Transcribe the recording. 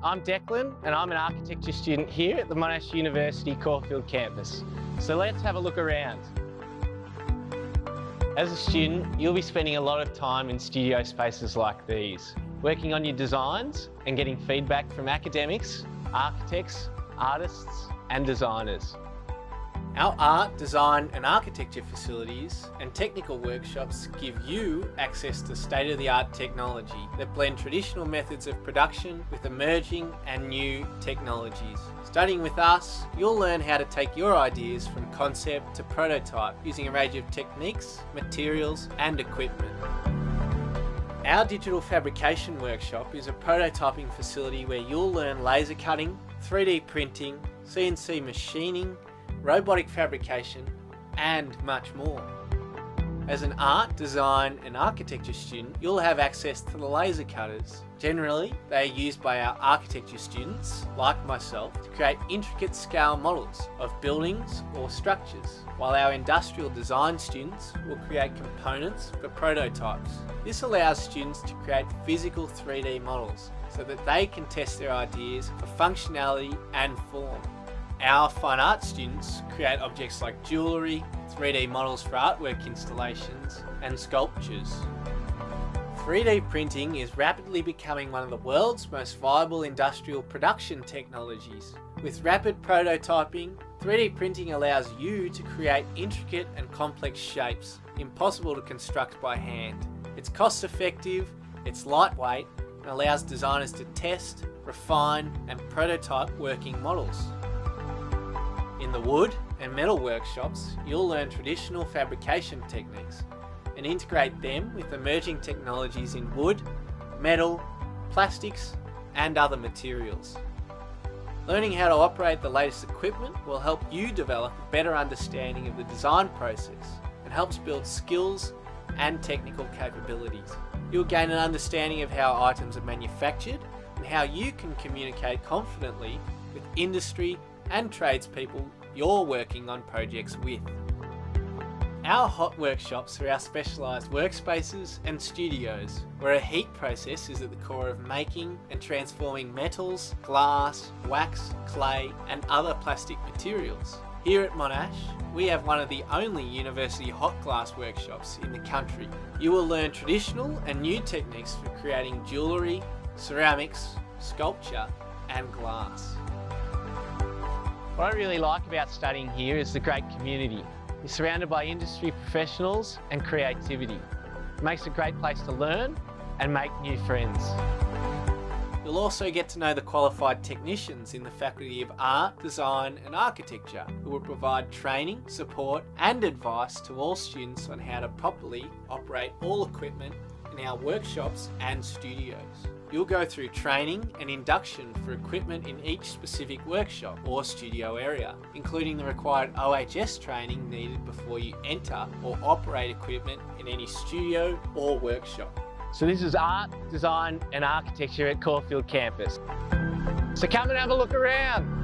I'm Declan and I'm an architecture student here at the Monash University Caulfield campus. So let's have a look around. As a student, you'll be spending a lot of time in studio spaces like these, working on your designs and getting feedback from academics, architects, artists and designers. Our art, design and architecture facilities and technical workshops give you access to state-of-the-art technology that blend traditional methods of production with emerging and new technologies. Studying with us, you'll learn how to take your ideas from concept to prototype using a range of techniques, materials and equipment. Our digital fabrication workshop is a prototyping facility where you'll learn laser cutting, 3D printing, CNC machining, robotic fabrication and much more. As an art, design and architecture student, you'll have access to the laser cutters. Generally, they are used by our architecture students, like myself, to create intricate scale models of buildings or structures, while our industrial design students will create components for prototypes. This allows students to create physical 3D models so that they can test their ideas for functionality and form. Our fine art students create objects like jewellery, 3D models for artwork installations and sculptures. 3D printing is rapidly becoming one of the world's most viable industrial production technologies. With rapid prototyping, 3D printing allows you to create intricate and complex shapes impossible to construct by hand. It's cost effective, it's lightweight and allows designers to test, refine and prototype working models. In the wood and metal workshops, you'll learn traditional fabrication techniques and integrate them with emerging technologies in wood, metal, plastics and other materials. Learning how to operate the latest equipment will help you develop a better understanding of the design process and helps build skills and technical capabilities. You'll gain an understanding of how items are manufactured and how you can communicate confidently with industry and tradespeople you're working on projects with. Our hot workshops are our specialised workspaces and studios, where a heat process is at the core of making and transforming metals, glass, wax, clay and other plastic materials. Here at Monash, we have one of the only university hot glass workshops in the country. You will learn traditional and new techniques for creating jewellery, ceramics, sculpture and glass. What I really like about studying here is the great community. You're surrounded by industry professionals and creativity. It makes a great place to learn and make new friends. You'll also get to know the qualified technicians in the Faculty of Art, Design and Architecture who will provide training, support and advice to all students on how to properly operate all equipment in our workshops and studios. You'll go through training and induction for equipment in each specific workshop or studio area, including the required OHS training needed before you enter or operate equipment in any studio or workshop. So this is art, design and architecture at Caulfield campus. So come and have a look around.